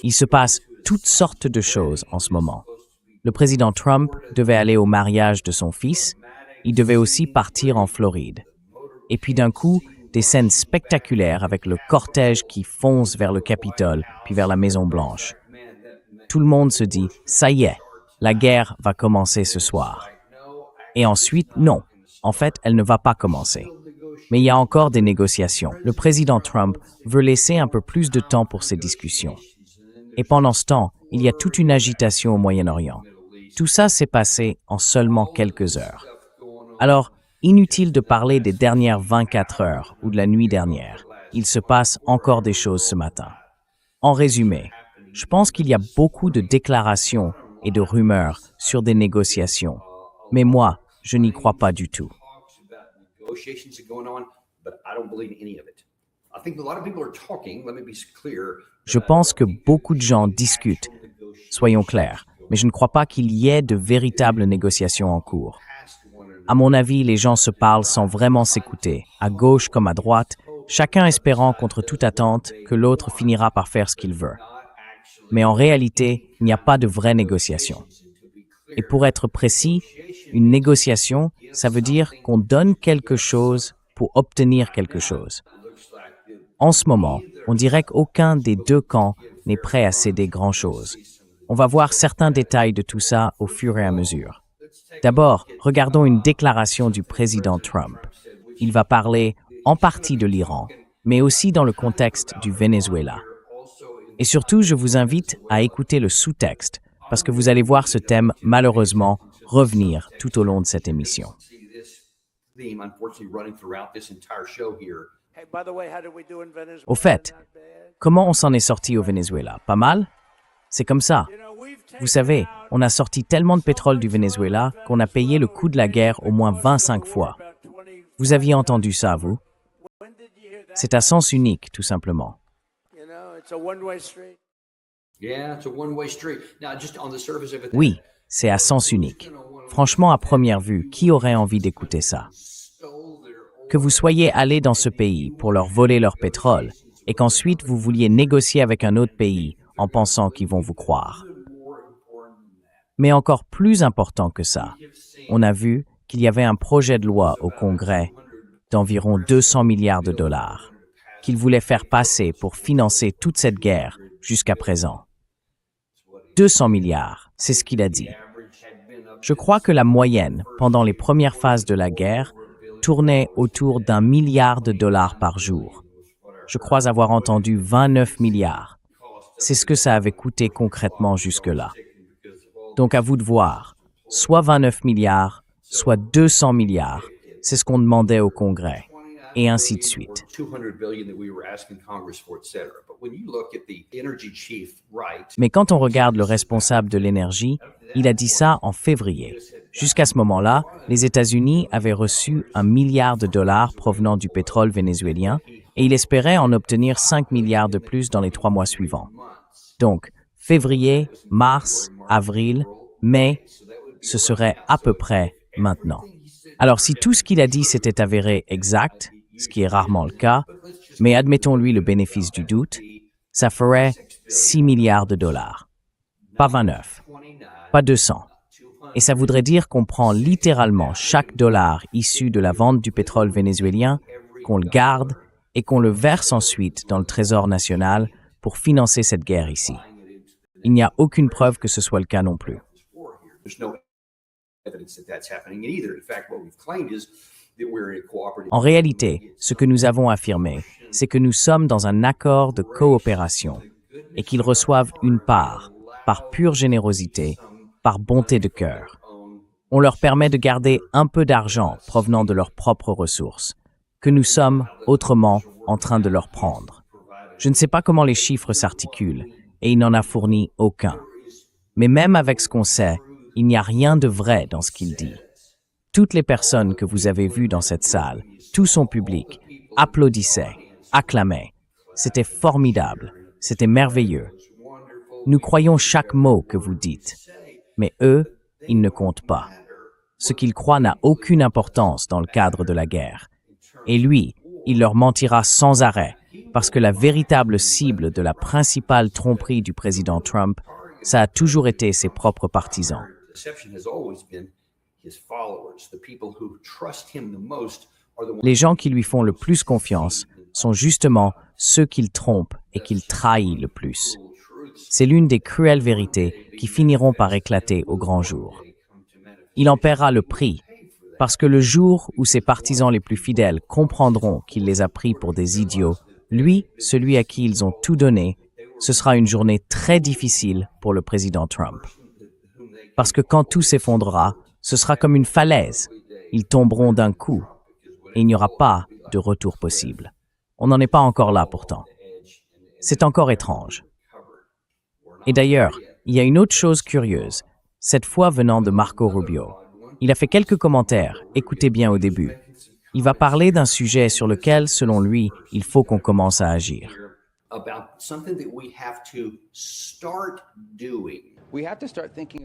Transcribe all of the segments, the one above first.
Il se passe toutes sortes de choses en ce moment. Le président Trump devait aller au mariage de son fils. Il devait aussi partir en Floride. Et puis d'un coup, des scènes spectaculaires avec le cortège qui fonce vers le Capitole, puis vers la Maison-Blanche. Tout le monde se dit, ça y est, la guerre va commencer ce soir. Et ensuite, non. En fait, elle ne va pas commencer. Mais il y a encore des négociations. Le président Trump veut laisser un peu plus de temps pour ces discussions. Et pendant ce temps, il y a toute une agitation au Moyen-Orient. Tout ça s'est passé en seulement quelques heures. Alors, inutile de parler des dernières 24 heures ou de la nuit dernière. Il se passe encore des choses ce matin. En résumé, je pense qu'il y a beaucoup de déclarations et de rumeurs sur des négociations. Mais moi, je n'y crois pas du tout. Je pense que beaucoup de gens discutent, soyons clairs, mais je ne crois pas qu'il y ait de véritables négociations en cours. À mon avis, les gens se parlent sans vraiment s'écouter, à gauche comme à droite, chacun espérant contre toute attente que l'autre finira par faire ce qu'il veut. Mais en réalité, il n'y a pas de vraie négociation. Et pour être précis, une négociation, ça veut dire qu'on donne quelque chose pour obtenir quelque chose. En ce moment, on dirait qu'aucun des deux camps n'est prêt à céder grand-chose. On va voir certains détails de tout ça au fur et à mesure. D'abord, regardons une déclaration du président Trump. Il va parler en partie de l'Iran, mais aussi dans le contexte du Venezuela. Et surtout, je vous invite à écouter le sous-texte, parce que vous allez voir ce thème, malheureusement, revenir tout au long de cette émission. Au fait, comment on s'en est sorti au Venezuela? Pas mal? C'est comme ça. Vous savez, on a sorti tellement de pétrole du Venezuela qu'on a payé le coût de la guerre au moins 25 fois. Vous aviez entendu ça, vous? C'est à sens unique, tout simplement. Oui, c'est à sens unique. Franchement, à première vue, qui aurait envie d'écouter ça? Que vous soyez allé dans ce pays pour leur voler leur pétrole et qu'ensuite vous vouliez négocier avec un autre pays en pensant qu'ils vont vous croire. Mais encore plus important que ça, on a vu qu'il y avait un projet de loi au Congrès d'environ 200 milliards de dollars qu'il voulait faire passer pour financer toute cette guerre jusqu'à présent. 200 milliards, c'est ce qu'il a dit. Je crois que la moyenne, pendant les premières phases de la guerre, tournait autour d'1 milliard de dollars par jour. Je crois avoir entendu 29 milliards. C'est ce que ça avait coûté concrètement jusque-là. Donc à vous de voir, soit 29 milliards, soit 200 milliards, c'est ce qu'on demandait au Congrès, et ainsi de suite. Mais quand on regarde le responsable de l'énergie, il a dit ça en février. Jusqu'à ce moment-là, les États-Unis avaient reçu 1 milliard de dollars provenant du pétrole vénézuélien et il espérait en obtenir 5 milliards de plus dans les 3 mois suivants. Donc, février, mars, avril, mai, ce serait à peu près maintenant. Alors, si tout ce qu'il a dit s'était avéré exact, ce qui est rarement le cas, mais admettons-lui le bénéfice du doute, ça ferait 6 milliards de dollars. Pas 29, pas 200. Et ça voudrait dire qu'on prend littéralement chaque dollar issu de la vente du pétrole vénézuélien, qu'on le garde et qu'on le verse ensuite dans le Trésor national pour financer cette guerre ici. Il n'y a aucune preuve que ce soit le cas non plus. En réalité, ce que nous avons affirmé, c'est que nous sommes dans un accord de coopération et qu'ils reçoivent une part, par pure générosité, par bonté de cœur. On leur permet de garder un peu d'argent provenant de leurs propres ressources, que nous sommes, autrement, en train de leur prendre. Je ne sais pas comment les chiffres s'articulent, et il n'en a fourni aucun. Mais même avec ce qu'on sait, il n'y a rien de vrai dans ce qu'il dit. Toutes les personnes que vous avez vues dans cette salle, tout son public, applaudissaient, acclamaient. C'était formidable, c'était merveilleux. Nous croyons chaque mot que vous dites, mais eux, ils ne comptent pas. Ce qu'ils croient n'a aucune importance dans le cadre de la guerre. Et lui, il leur mentira sans arrêt parce que la véritable cible de la principale tromperie du président Trump, ça a toujours été ses propres partisans. Les gens qui lui font le plus confiance sont justement ceux qu'il trompe et qu'il trahit le plus. C'est l'une des cruelles vérités qui finiront par éclater au grand jour. Il en paiera le prix, parce que le jour où ses partisans les plus fidèles comprendront qu'il les a pris pour des idiots, lui, celui à qui ils ont tout donné, ce sera une journée très difficile pour le président Trump. Parce que quand tout s'effondrera, ce sera comme une falaise. Ils tomberont d'un coup et il n'y aura pas de retour possible. On n'en est pas encore là pourtant. C'est encore étrange. Et d'ailleurs, il y a une autre chose curieuse, cette fois venant de Marco Rubio. Il a fait quelques commentaires, écoutez bien au début. Il va parler d'un sujet sur lequel, selon lui, il faut qu'on commence à agir.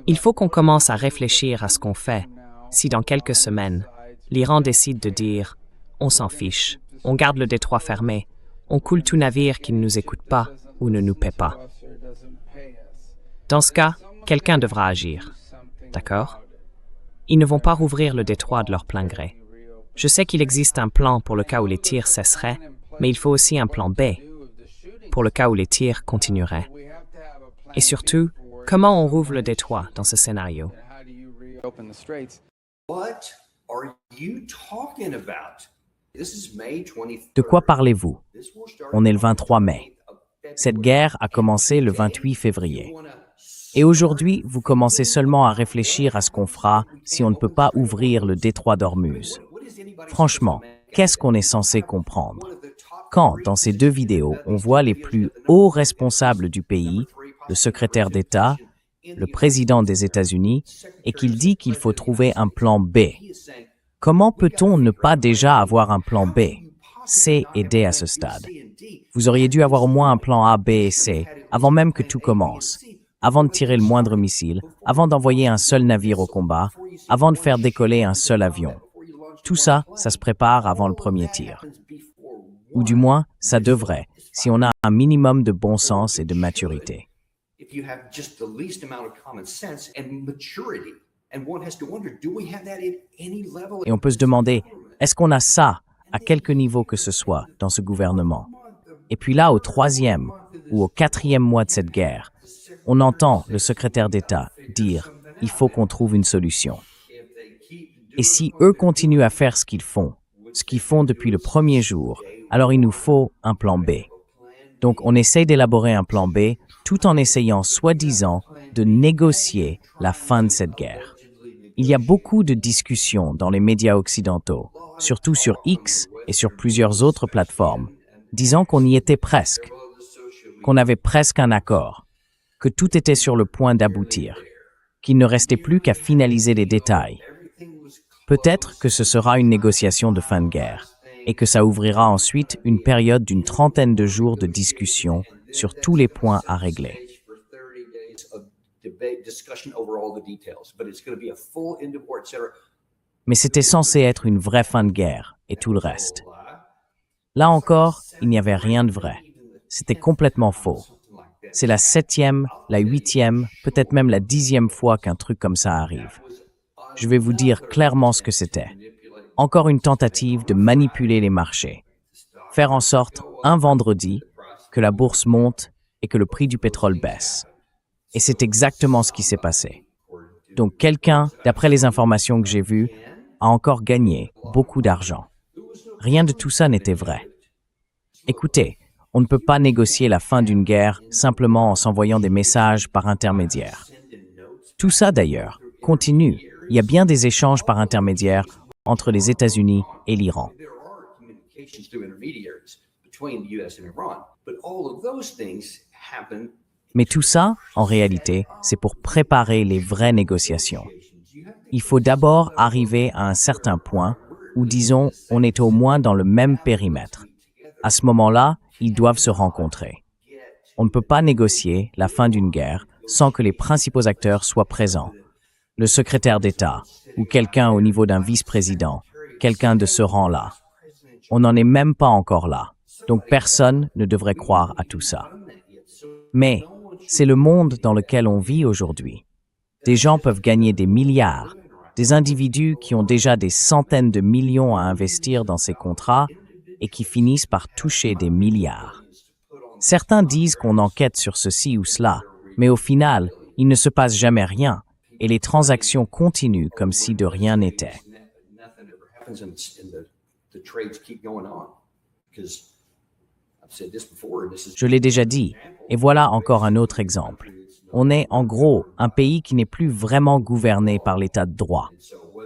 Il faut qu'on commence à réfléchir à ce qu'on fait. Si dans quelques semaines, l'Iran décide de dire « on s'en fiche, on garde le détroit fermé, on coule tout navire qui ne nous écoute pas ou ne nous paie pas ». Dans ce cas, quelqu'un devra agir. D'accord? Ils ne vont pas rouvrir le détroit de leur plein gré. Je sais qu'il existe un plan pour le cas où les tirs cesseraient, mais il faut aussi un plan B, pour le cas où les tirs continueraient. Et surtout, comment on rouvre le détroit dans ce scénario? De quoi parlez-vous? On est le 23 mai. Cette guerre a commencé le 28 février. Et aujourd'hui, vous commencez seulement à réfléchir à ce qu'on fera si on ne peut pas ouvrir le détroit d'Ormuz. Franchement, qu'est-ce qu'on est censé comprendre? Quand, dans ces deux vidéos, on voit les plus hauts responsables du pays, le secrétaire d'État, le président des États-Unis, et qu'il dit qu'il faut trouver un plan B. Comment peut-on ne pas déjà avoir un plan B, C et D à ce stade? Vous auriez dû avoir au moins un plan A, B et C avant même que tout commence. Avant de tirer le moindre missile, avant d'envoyer un seul navire au combat, avant de faire décoller un seul avion. Tout ça, ça se prépare avant le premier tir. Ou du moins, ça devrait, si on a un minimum de bon sens et de maturité. Et on peut se demander, est-ce qu'on a ça, à quelque niveau que ce soit, dans ce gouvernement? Et puis là, au 3e ou au 4e mois de cette guerre, on entend le secrétaire d'État dire « il faut qu'on trouve une solution ». Et si eux continuent à faire ce qu'ils font depuis le premier jour, alors il nous faut un plan B. Donc on essaie d'élaborer un plan B tout en essayant soi-disant de négocier la fin de cette guerre. Il y a beaucoup de discussions dans les médias occidentaux, surtout sur X et sur plusieurs autres plateformes, disant qu'on y était presque, qu'on avait presque un accord, que tout était sur le point d'aboutir, qu'il ne restait plus qu'à finaliser les détails. Peut-être que ce sera une négociation de fin de guerre et que ça ouvrira ensuite une période d'une 30aine de jours de discussion sur tous les points à régler. Mais c'était censé être une vraie fin de guerre et tout le reste. Là encore, il n'y avait rien de vrai. C'était complètement faux. C'est la 7e, la 8e, peut-être même la 10e fois qu'un truc comme ça arrive. Je vais vous dire clairement ce que c'était. Encore une tentative de manipuler les marchés. Faire en sorte, un vendredi, que la bourse monte et que le prix du pétrole baisse. Et c'est exactement ce qui s'est passé. Donc quelqu'un, d'après les informations que j'ai vues, a encore gagné beaucoup d'argent. Rien de tout ça n'était vrai. Écoutez, on ne peut pas négocier la fin d'une guerre simplement en s'envoyant des messages par intermédiaire. Tout ça, d'ailleurs, continue. Il y a bien des échanges par intermédiaire entre les États-Unis et l'Iran. Mais tout ça, en réalité, c'est pour préparer les vraies négociations. Il faut d'abord arriver à un certain point où, disons, on est au moins dans le même périmètre. À ce moment-là, ils doivent se rencontrer. On ne peut pas négocier la fin d'une guerre sans que les principaux acteurs soient présents. Le secrétaire d'État ou quelqu'un au niveau d'un vice-président, quelqu'un de ce rang-là. On n'en est même pas encore là. Donc personne ne devrait croire à tout ça. Mais c'est le monde dans lequel on vit aujourd'hui. Des gens peuvent gagner des milliards, des individus qui ont déjà des centaines de millions à investir dans ces contrats et qui finissent par toucher des milliards. Certains disent qu'on enquête sur ceci ou cela, mais au final, il ne se passe jamais rien et les transactions continuent comme si de rien n'était. Je l'ai déjà dit, et voilà encore un autre exemple. On est, en gros, un pays qui n'est plus vraiment gouverné par l'état de droit,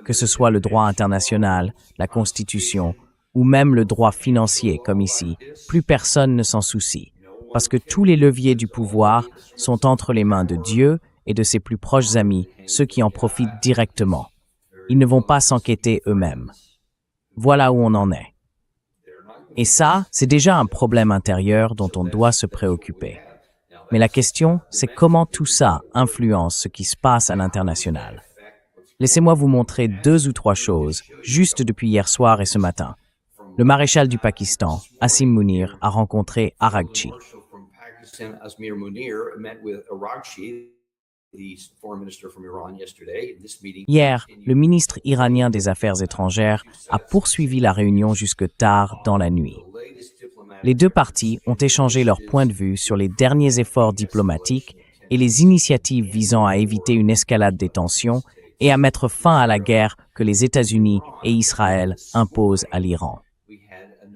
que ce soit le droit international, la Constitution, ou même le droit financier, comme ici. Plus personne ne s'en soucie, parce que tous les leviers du pouvoir sont entre les mains de Dieu et de ses plus proches amis, ceux qui en profitent directement. Ils ne vont pas s'enquêter eux-mêmes. Voilà où on en est. Et ça, c'est déjà un problème intérieur dont on doit se préoccuper. Mais la question, c'est comment tout ça influence ce qui se passe à l'international. Laissez-moi vous montrer 2 ou 3 choses, juste depuis hier soir et ce matin. Le maréchal du Pakistan, Asim Munir, a rencontré Araghchi. Hier, le ministre iranien des Affaires étrangères a poursuivi la réunion jusque tard dans la nuit. Les 2 parties ont échangé leurs points de vue sur les derniers efforts diplomatiques et les initiatives visant à éviter une escalade des tensions et à mettre fin à la guerre que les États-Unis et Israël imposent à l'Iran.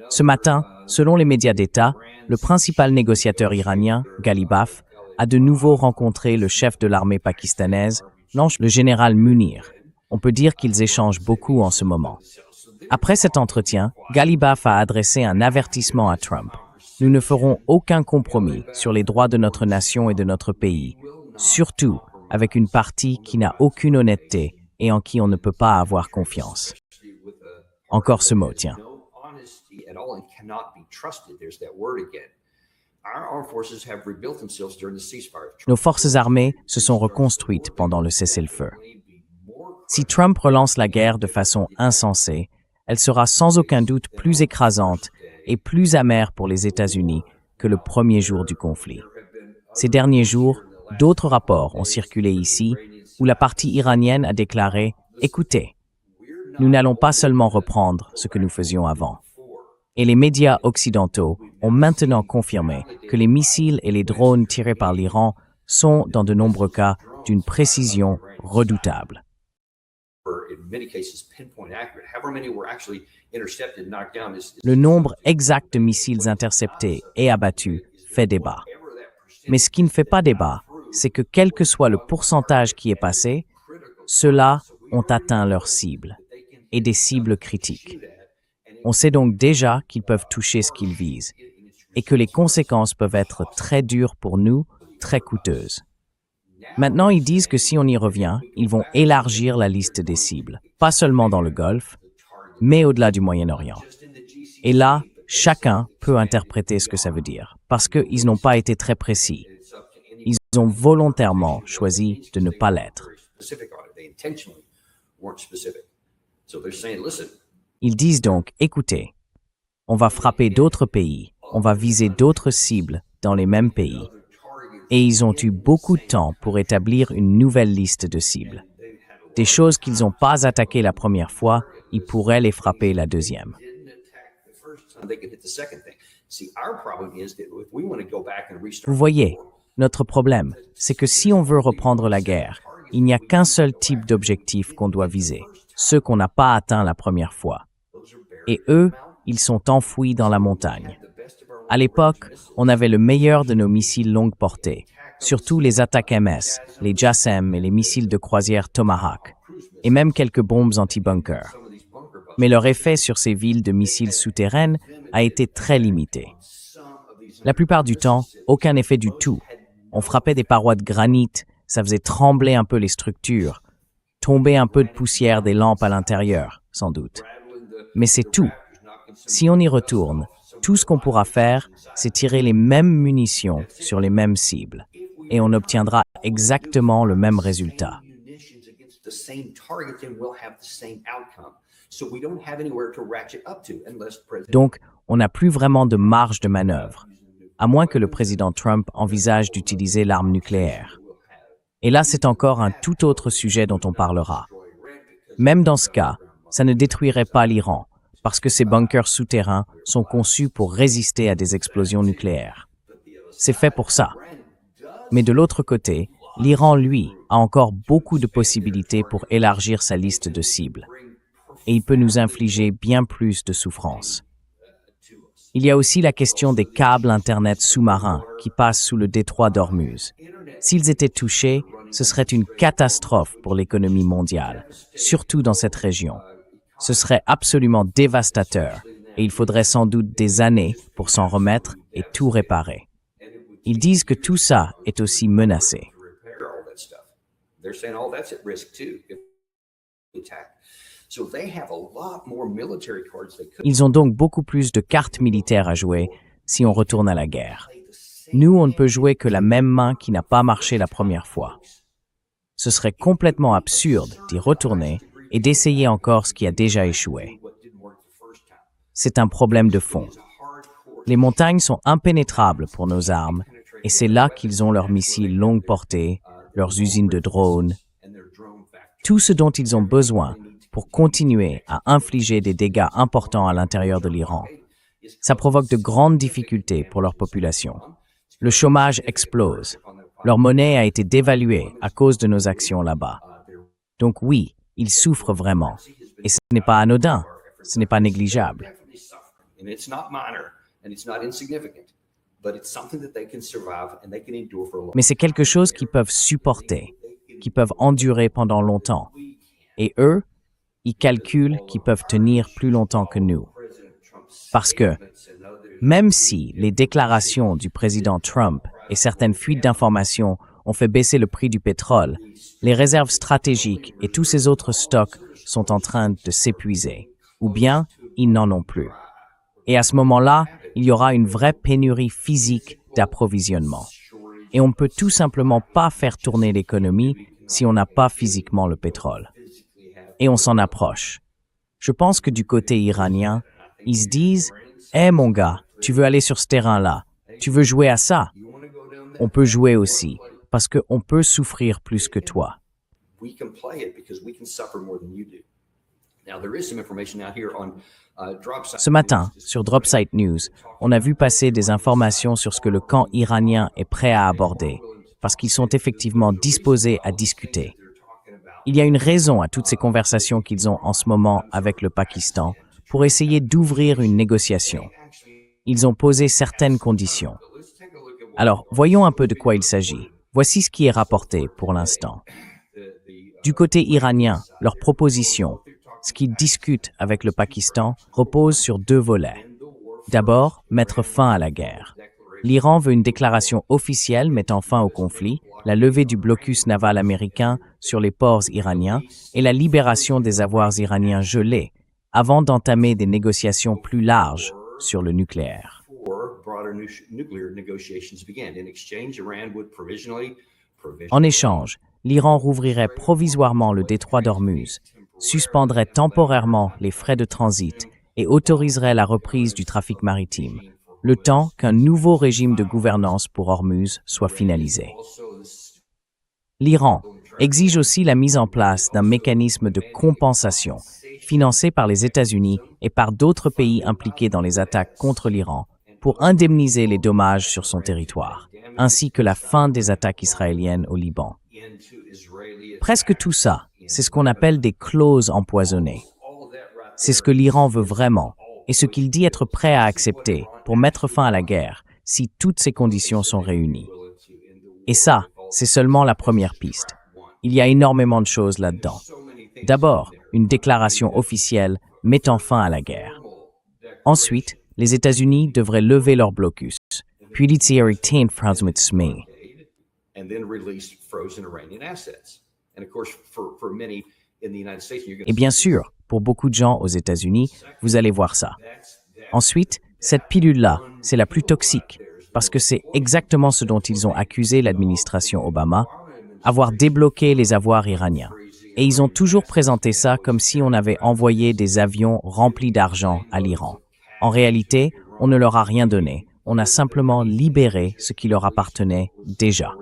Ce matin, selon les médias d'État, le principal négociateur iranien, Ghalibaf, a de nouveau rencontré le chef de l'armée pakistanaise, le général Munir. On peut dire qu'ils échangent beaucoup en ce moment. Après cet entretien, Ghalibaf a adressé un avertissement à Trump. Nous ne ferons aucun compromis sur les droits de notre nation et de notre pays, surtout avec une partie qui n'a aucune honnêteté et en qui on ne peut pas avoir confiance. Encore ce mot, tiens. Nos forces armées se sont reconstruites pendant le cessez-le-feu. Si Trump relance la guerre de façon insensée, elle sera sans aucun doute plus écrasante et plus amère pour les États-Unis que le premier jour du conflit. Ces derniers jours, d'autres rapports ont circulé ici où la partie iranienne a déclaré « Écoutez, nous n'allons pas seulement reprendre ce que nous faisions avant ». Et les médias occidentaux ont maintenant confirmé que les missiles et les drones tirés par l'Iran sont, dans de nombreux cas, d'une précision redoutable. Le nombre exact de missiles interceptés et abattus fait débat. Mais ce qui ne fait pas débat, c'est que quel que soit le pourcentage qui est passé, ceux-là ont atteint leur cible, et des cibles critiques. On sait donc déjà qu'ils peuvent toucher ce qu'ils visent, et que les conséquences peuvent être très dures pour nous, très coûteuses. Maintenant, ils disent que si on y revient, ils vont élargir la liste des cibles, pas seulement dans le Golfe, mais au-delà du Moyen-Orient. Et là, chacun peut interpréter ce que ça veut dire, parce qu'ils n'ont pas été très précis. Ils ont volontairement choisi de ne pas l'être. Ils disent donc, écoutez, on va frapper d'autres pays, on va viser d'autres cibles dans les mêmes pays. Et ils ont eu beaucoup de temps pour établir une nouvelle liste de cibles. Des choses qu'ils n'ont pas attaquées la première fois, ils pourraient les frapper la deuxième. Vous voyez, notre problème, c'est que si on veut reprendre la guerre, il n'y a qu'un seul type d'objectif qu'on doit viser, ceux qu'on n'a pas atteints la première fois. Et eux, ils sont enfouis dans la montagne. À l'époque, on avait le meilleur de nos missiles longue portée, surtout les attaques MS, les JASSM et les missiles de croisière Tomahawk, et même quelques bombes anti-bunker. Mais leur effet sur ces villes de missiles souterraines a été très limité. La plupart du temps, aucun effet du tout. On frappait des parois de granit, ça faisait trembler un peu les structures, tomber un peu de poussière des lampes à l'intérieur, sans doute. Mais c'est tout. Si on y retourne, tout ce qu'on pourra faire, c'est tirer les mêmes munitions sur les mêmes cibles. Et on obtiendra exactement le même résultat. Donc, on n'a plus vraiment de marge de manœuvre, à moins que le président Trump envisage d'utiliser l'arme nucléaire. Et là, c'est encore un tout autre sujet dont on parlera. Même dans ce cas, ça ne détruirait pas l'Iran, parce que ces bunkers souterrains sont conçus pour résister à des explosions nucléaires. C'est fait pour ça. Mais de l'autre côté, l'Iran, lui, a encore beaucoup de possibilités pour élargir sa liste de cibles. Et il peut nous infliger bien plus de souffrance. Il y a aussi la question des câbles Internet sous-marins qui passent sous le détroit d'Ormuz. S'ils étaient touchés, ce serait une catastrophe pour l'économie mondiale, surtout dans cette région. Ce serait absolument dévastateur et il faudrait sans doute des années pour s'en remettre et tout réparer. Ils disent que tout ça est aussi menacé. Ils ont donc beaucoup plus de cartes militaires à jouer si on retourne à la guerre. Nous, on ne peut jouer que la même main qui n'a pas marché la première fois. Ce serait complètement absurde d'y retourner et d'essayer encore ce qui a déjà échoué. C'est un problème de fond. Les montagnes sont impénétrables pour nos armes et c'est là qu'ils ont leurs missiles longue portée, leurs usines de drones, tout ce dont ils ont besoin pour continuer à infliger des dégâts importants à l'intérieur de l'Iran. Ça provoque de grandes difficultés pour leur population. Le chômage explose. Leur monnaie a été dévaluée à cause de nos actions là-bas. Donc oui, ils souffrent vraiment. Et ce n'est pas anodin, ce n'est pas négligeable. Mais c'est quelque chose qu'ils peuvent supporter, qu'ils peuvent endurer pendant longtemps. Et eux, ils calculent qu'ils peuvent tenir plus longtemps que nous. Parce que, même si les déclarations du président Trump et certaines fuites d'informations ont fait baisser le prix du pétrole, les réserves stratégiques et tous ces autres stocks sont en train de s'épuiser, ou bien ils n'en ont plus. Et à ce moment-là, il y aura une vraie pénurie physique d'approvisionnement. Et on ne peut tout simplement pas faire tourner l'économie si on n'a pas physiquement le pétrole. Et on s'en approche. Je pense que du côté iranien, ils se disent « Hé mon gars, tu veux aller sur ce terrain-là, tu veux jouer à ça ?» On peut jouer aussi, parce qu'on peut souffrir plus que toi. Ce matin, sur Dropsite News, on a vu passer des informations sur ce que le camp iranien est prêt à aborder, parce qu'ils sont effectivement disposés à discuter. Il y a une raison à toutes ces conversations qu'ils ont en ce moment avec le Pakistan pour essayer d'ouvrir une négociation. Ils ont posé certaines conditions. Alors, voyons un peu de quoi il s'agit. Voici ce qui est rapporté pour l'instant. Du côté iranien, leur proposition, ce qu'ils discutent avec le Pakistan, repose sur deux volets. D'abord, mettre fin à la guerre. L'Iran veut une déclaration officielle mettant fin au conflit, la levée du blocus naval américain sur les ports iraniens et la libération des avoirs iraniens gelés, avant d'entamer des négociations plus larges sur le nucléaire. En échange, l'Iran rouvrirait provisoirement le détroit d'Ormuz, suspendrait temporairement les frais de transit et autoriserait la reprise du trafic maritime, le temps qu'un nouveau régime de gouvernance pour Ormuz soit finalisé. L'Iran exige aussi la mise en place d'un mécanisme de compensation financé par les États-Unis et par d'autres pays impliqués dans les attaques contre l'Iran pour indemniser les dommages sur son territoire, ainsi que la fin des attaques israéliennes au Liban. Presque tout ça, c'est ce qu'on appelle des clauses empoisonnées. C'est ce que l'Iran veut vraiment et ce qu'il dit être prêt à accepter pour mettre fin à la guerre si toutes ces conditions sont réunies. Et ça, c'est seulement la première piste. Il y a énormément de choses là-dedans. D'abord, une déclaration officielle mettant fin à la guerre. Ensuite, les États-Unis devraient lever leur blocus, puis et bien sûr, pour beaucoup de gens aux États-Unis, vous allez voir ça. Ensuite, cette pilule-là, c'est la plus toxique, parce que c'est exactement ce dont ils ont accusé l'administration Obama, avoir débloqué les avoirs iraniens. Et ils ont toujours présenté ça comme si on avait envoyé des avions remplis d'argent à l'Iran. En réalité, on ne leur a rien donné. On a simplement libéré ce qui leur appartenait déjà.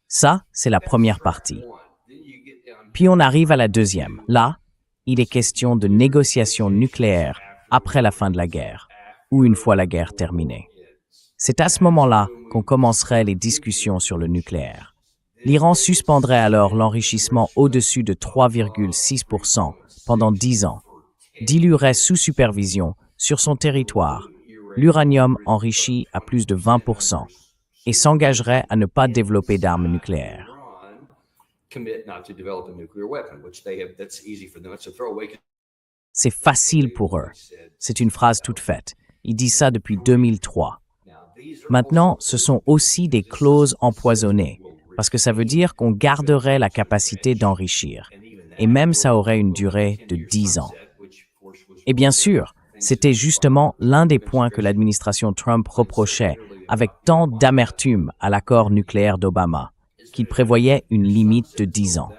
Ça, c'est la première partie. Puis on arrive à la deuxième. Là, il est question de négociations nucléaires après la fin de la guerre, ou une fois la guerre terminée. C'est à ce moment-là qu'on commencerait les discussions sur le nucléaire. L'Iran suspendrait alors l'enrichissement au-dessus de 3,6% pendant 10 ans, diluerait sous supervision sur son territoire l'uranium enrichi à plus de 20% et s'engagerait à ne pas développer d'armes nucléaires. C'est facile pour eux. C'est une phrase toute faite. Ils disent ça depuis 2003. Maintenant, ce sont aussi des clauses empoisonnées, parce que ça veut dire qu'on garderait la capacité d'enrichir, et même ça aurait une durée de 10 ans. Et bien sûr, c'était justement l'un des points que l'administration Trump reprochait avec tant d'amertume à l'accord nucléaire d'Obama, qu'il prévoyait une limite de 10 ans.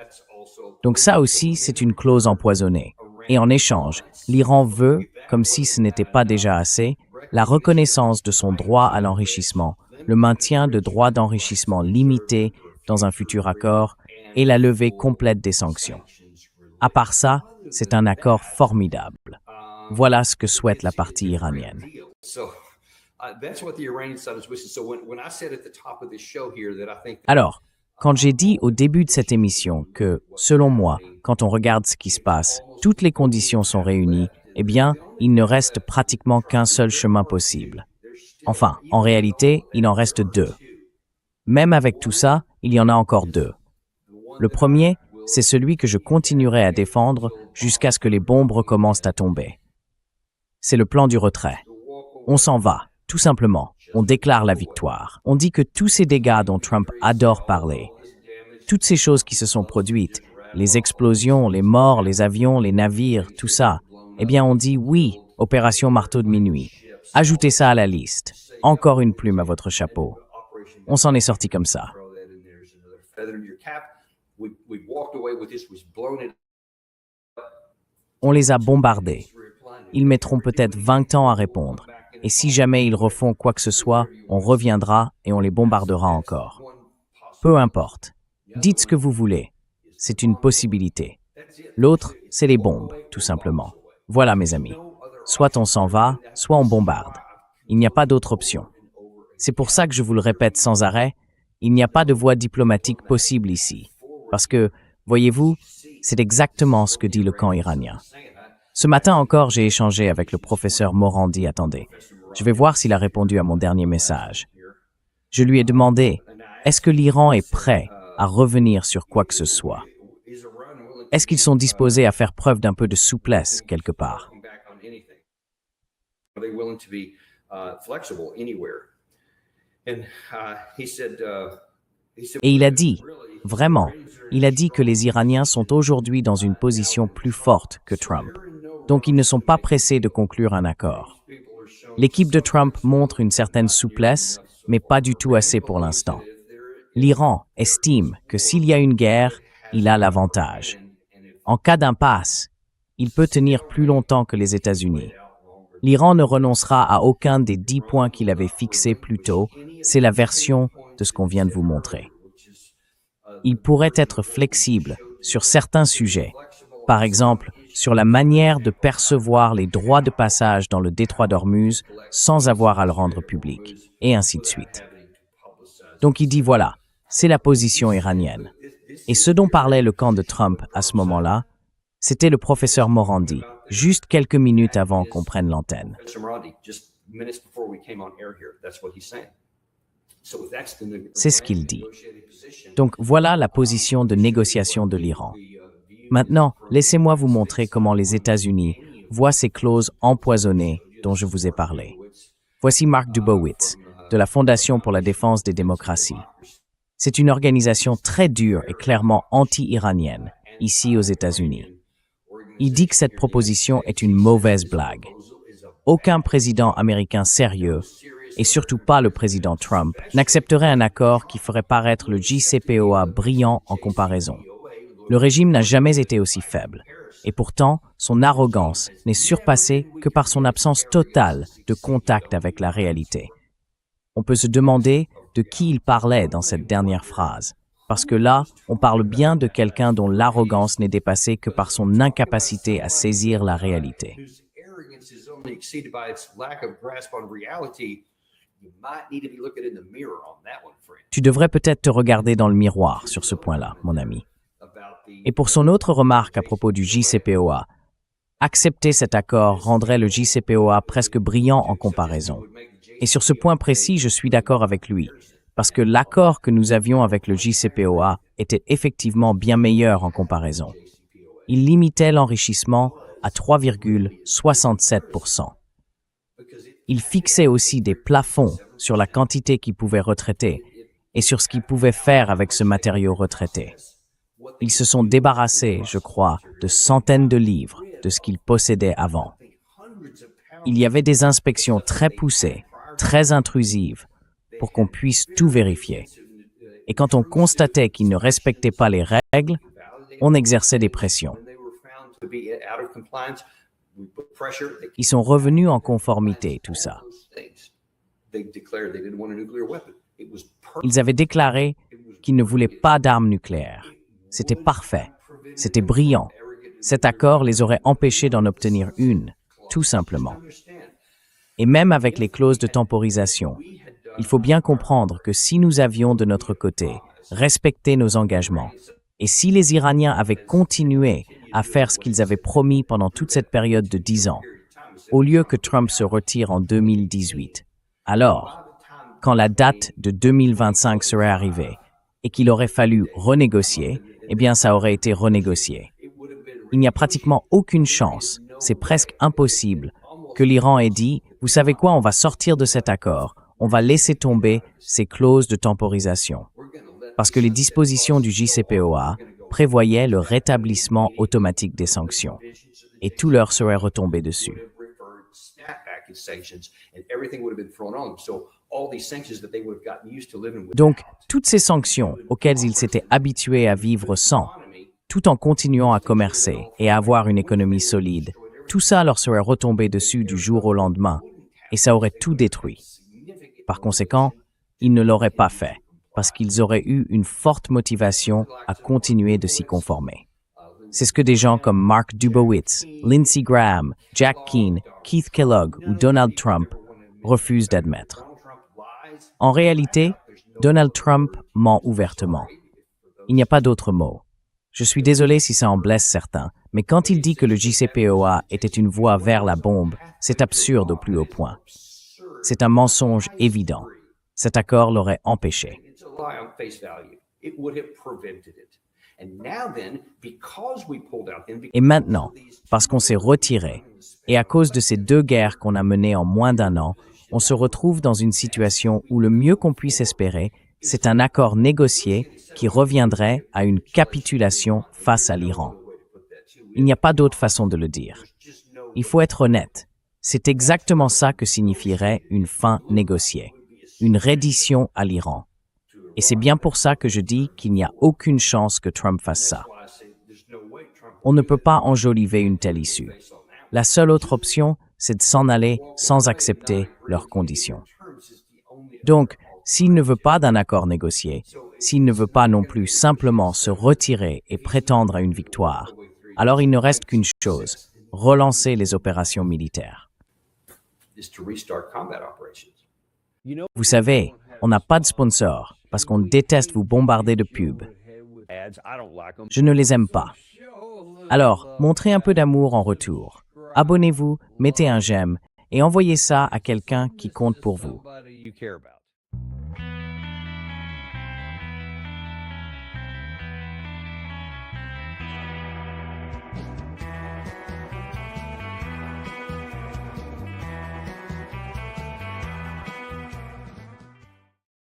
Donc ça aussi, c'est une clause empoisonnée. Et en échange, l'Iran veut, comme si ce n'était pas déjà assez, la reconnaissance de son droit à l'enrichissement, le maintien de droits d'enrichissement limités dans un futur accord et la levée complète des sanctions. À part ça, c'est un accord formidable. Voilà ce que souhaite la partie iranienne. Alors, quand j'ai dit au début de cette émission que, selon moi, quand on regarde ce qui se passe, toutes les conditions sont réunies, eh bien, il ne reste pratiquement qu'un seul chemin possible. Enfin, en réalité, il en reste deux. Même avec tout ça, il y en a encore deux. Le premier, c'est celui que je continuerai à défendre jusqu'à ce que les bombes recommencent à tomber. C'est le plan du retrait. On s'en va, tout simplement. On déclare la victoire. On dit que tous ces dégâts dont Trump adore parler, toutes ces choses qui se sont produites, les explosions, les morts, les avions, les navires, tout ça, eh bien on dit oui, opération marteau de minuit. Ajoutez ça à la liste. Encore une plume à votre chapeau. On s'en est sorti comme ça. On les a bombardés. Ils mettront peut-être 20 ans à répondre. Et si jamais ils refont quoi que ce soit, on reviendra et on les bombardera encore. Peu importe. Dites ce que vous voulez. C'est une possibilité. L'autre, c'est les bombes, tout simplement. Voilà, mes amis. Soit on s'en va, soit on bombarde. Il n'y a pas d'autre option. C'est pour ça que je vous le répète sans arrêt, il n'y a pas de voie diplomatique possible ici. Parce que, voyez-vous, c'est exactement ce que dit le camp iranien. Ce matin encore, j'ai échangé avec le professeur Morandi. Attendez, je vais voir s'il a répondu à mon dernier message. Je lui ai demandé, est-ce que l'Iran est prêt à revenir sur quoi que ce soit? Est-ce qu'ils sont disposés à faire preuve d'un peu de souplesse quelque part? Et il a dit, vraiment, il a dit que les Iraniens sont aujourd'hui dans une position plus forte que Trump. Donc ils ne sont pas pressés de conclure un accord. L'équipe de Trump montre une certaine souplesse, mais pas du tout assez pour l'instant. L'Iran estime que s'il y a une guerre, il a l'avantage. En cas d'impasse, il peut tenir plus longtemps que les États-Unis. L'Iran ne renoncera à aucun des 10 points qu'il avait fixés plus tôt. C'est la version de ce qu'on vient de vous montrer. Il pourrait être flexible sur certains sujets, par exemple sur la manière de percevoir les droits de passage dans le détroit d'Ormuz sans avoir à le rendre public, et ainsi de suite. Donc il dit voilà, c'est la position iranienne. Et ce dont parlait le camp de Trump à ce moment-là, c'était le professeur Morandi, juste quelques minutes avant qu'on prenne l'antenne. C'est ce qu'il dit. Donc voilà la position de négociation de l'Iran. Maintenant, laissez-moi vous montrer comment les États-Unis voient ces clauses empoisonnées dont je vous ai parlé. Voici Mark Dubowitz, de la Fondation pour la défense des démocraties. C'est une organisation très dure et clairement anti-iranienne, ici aux États-Unis. Il dit que cette proposition est une mauvaise blague. Aucun président américain sérieux, et surtout pas le président Trump, n'accepterait un accord qui ferait paraître le JCPOA brillant en comparaison. Le régime n'a jamais été aussi faible. Et pourtant, son arrogance n'est surpassée que par son absence totale de contact avec la réalité. On peut se demander de qui il parlait dans cette dernière phrase. Parce que là, on parle bien de quelqu'un dont l'arrogance n'est dépassée que par son incapacité à saisir la réalité. Tu devrais peut-être te regarder dans le miroir sur ce point-là, mon ami. Et pour son autre remarque à propos du JCPOA, accepter cet accord rendrait le JCPOA presque brillant en comparaison. Et sur ce point précis, je suis d'accord avec lui, parce que l'accord que nous avions avec le JCPOA était effectivement bien meilleur en comparaison. Il limitait l'enrichissement à 3,67%. Il fixait aussi des plafonds sur la quantité qu'il pouvait retraiter et sur ce qu'il pouvait faire avec ce matériau retraité. Ils se sont débarrassés, je crois, de centaines de livres de ce qu'ils possédaient avant. Il y avait des inspections très poussées, très intrusives, pour qu'on puisse tout vérifier. Et quand on constatait qu'ils ne respectaient pas les règles, on exerçait des pressions. Ils sont revenus en conformité, tout ça. Ils avaient déclaré qu'ils ne voulaient pas d'armes nucléaires. C'était parfait. C'était brillant. Cet accord les aurait empêchés d'en obtenir une, tout simplement. Et même avec les clauses de temporisation, il faut bien comprendre que si nous avions de notre côté respecté nos engagements, et si les Iraniens avaient continué à faire ce qu'ils avaient promis pendant toute cette période de 10 ans, au lieu que Trump se retire en 2018, alors, quand la date de 2025 serait arrivée et qu'il aurait fallu renégocier, eh bien ça aurait été renégocié. Il n'y a pratiquement aucune chance, c'est presque impossible, que l'Iran ait dit « Vous savez quoi, on va sortir de cet accord, on va laisser tomber ces clauses de temporisation. » Parce que les dispositions du JCPOA prévoyaient le rétablissement automatique des sanctions. Et tout leur serait retombé dessus. Donc, toutes ces sanctions auxquelles ils s'étaient habitués à vivre sans, tout en continuant à commercer et à avoir une économie solide, tout ça leur serait retombé dessus du jour au lendemain, et ça aurait tout détruit. Par conséquent, ils ne l'auraient pas fait, parce qu'ils auraient eu une forte motivation à continuer de s'y conformer. C'est ce que des gens comme Mark Dubowitz, Lindsey Graham, Jack Keane, Keith Kellogg ou Donald Trump refusent d'admettre. En réalité, Donald Trump ment ouvertement. Il n'y a pas d'autre mot. Je suis désolé si ça en blesse certains, mais quand il dit que le JCPOA était une voie vers la bombe, c'est absurde au plus haut point. C'est un mensonge évident. Cet accord l'aurait empêché. Et maintenant, parce qu'on s'est retiré, et à cause de ces deux guerres qu'on a menées en moins d'1 an, on se retrouve dans une situation où le mieux qu'on puisse espérer, c'est un accord négocié qui reviendrait à une capitulation face à l'Iran. Il n'y a pas d'autre façon de le dire. Il faut être honnête. C'est exactement ça que signifierait une fin négociée, une reddition à l'Iran. Et c'est bien pour ça que je dis qu'il n'y a aucune chance que Trump fasse ça. On ne peut pas enjoliver une telle issue. La seule autre option, c'est de s'en aller sans accepter leurs conditions. Donc, s'il ne veut pas d'un accord négocié, s'il ne veut pas non plus simplement se retirer et prétendre à une victoire, alors il ne reste qu'une chose, relancer les opérations militaires. Vous savez, on n'a pas de sponsor parce qu'on déteste vous bombarder de pubs. Je ne les aime pas. Alors, montrez un peu d'amour en retour. Abonnez-vous, mettez un j'aime et envoyez ça à quelqu'un qui compte pour vous.